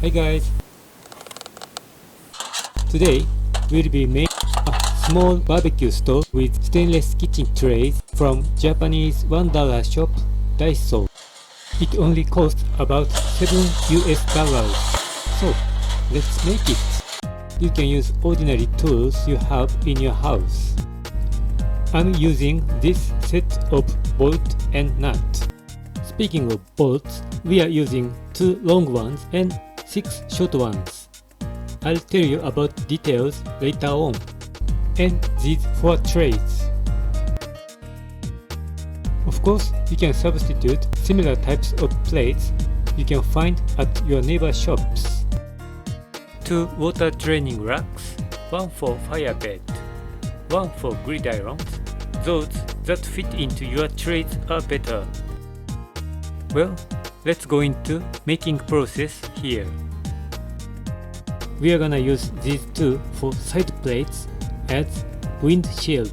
Hi guys! Today we'll be making a small barbecue stove with stainless kitchen trays from Japanese $1 shop DAISO. It only costs about $7 US. So let's make it! You can use ordinary tools you have in your house. I'm using this set of bolt and nut. Speaking of bolts, we are using 2 long ones and 6 short ones. I'll tell you about details later on. And these 4 trays. Of course, you can substitute similar types of plates you can find at your neighbor shops. 2 water draining racks, 1 for fire bed, 1 for gridirons. Those that fit into your trays are better. Well, let's go into making process here. We are gonna use these 2 for side plates as windshield.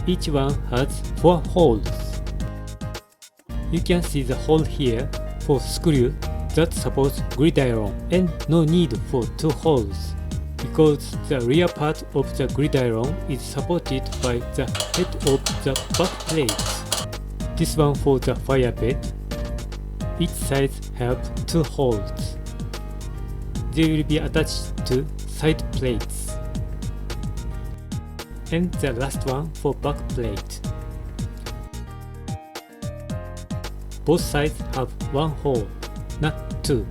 Each one has 4 holes. You can see the hole here for screw that supports gridiron, and no need for 2 holes because the rear part of the gridiron is supported by the head of the back plates. This one for the fire bed. Each side have 2 holes. They will be attached to side plates. And the last one for back plate. Both sides have 1 hole, not 2,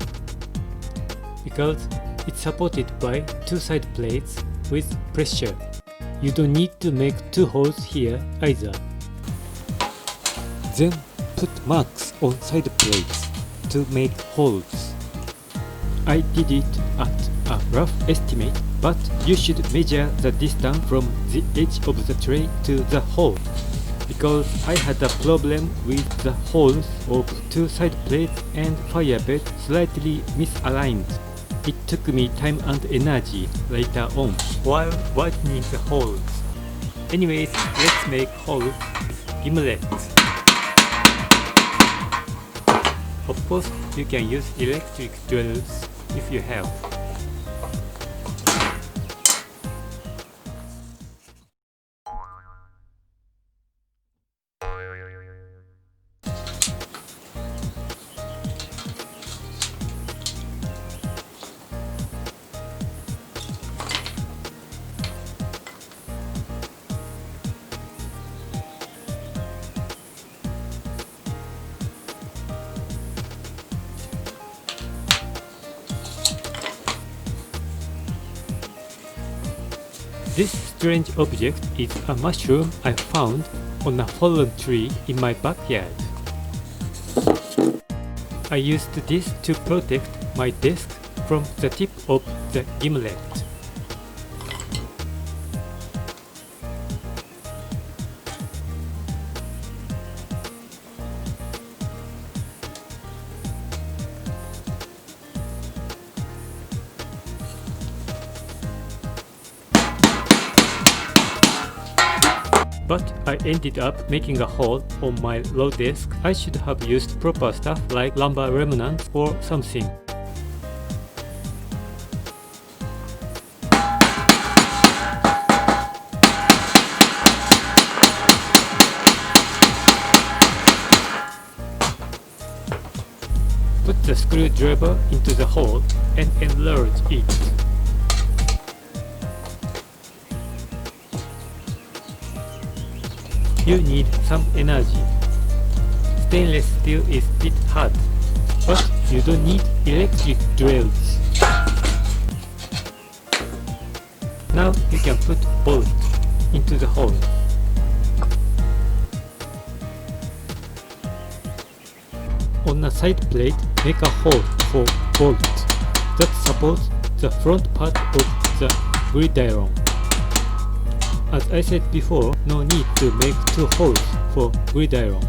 because it's supported by 2 side plates with pressure. You don't need to make 2 holes here either. Then put marks on side plates to make holes. I did it at a rough estimate, but you should measure the distance from the edge of the tray to the hole, because I had a problem with the holes of 2 side plates and fire bed slightly misaligned. It took me time and energy later on while whitening the holes. Anyways, let's make holes with gimlet. Of course, you can use electric drills if you have. This strange object is a mushroom I found on a fallen tree in my backyard. I used this to protect my desk from the tip of the gimlet. But I ended up making a hole on my low desk. I should have used proper stuff like lumber remnants or something. Put the screwdriver into the hole and enlarge it. You need some energy. Stainless steel is a bit hard, but you don't need electric drills. Now you can put bolt into the hole. On a side plate, make a hole for bolt that supports the front part of the gridiron. As I said before, no need to make 2 holes for gridiron.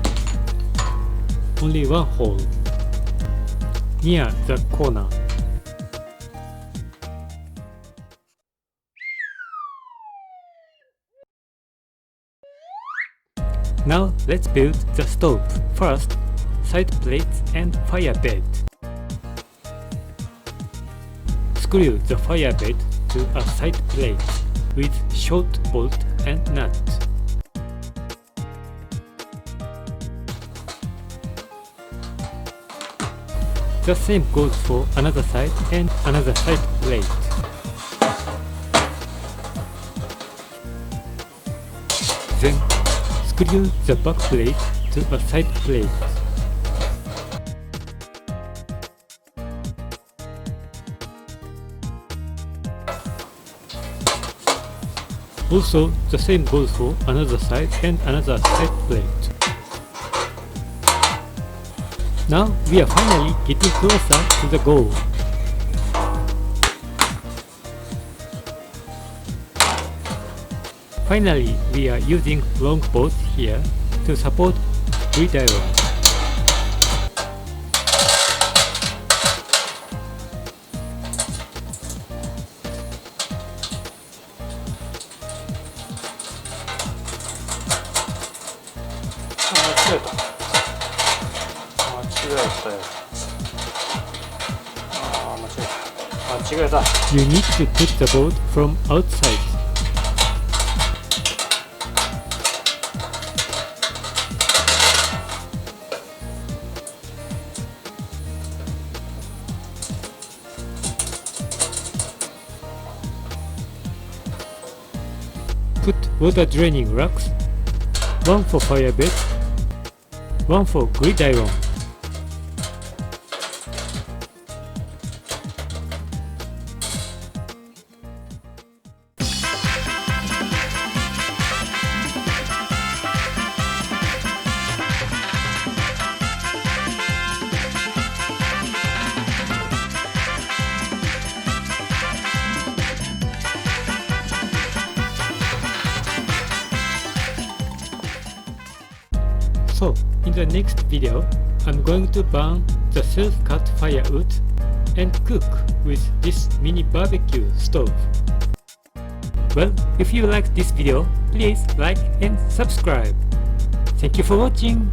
Only 1 hole near the corner. Now let's build the stove. First, side plates and fire bed. screw the fire bed to a side plate with short bolt and nut. The same goes for another side and another side plate. Then screw the back plate to a side plate. Also, the same goes for another side and another side plate. Now we are finally getting closer to the goal. Finally, we are using long bolts here to support gridiron. You need to put the bolt from outside. Put water draining racks, one for fire bed, one for gridiron. So, in the next video, I'm going to burn the self-cut firewood and cook with this mini barbecue stove. Well, if you liked this video, please like and subscribe. Thank you for watching!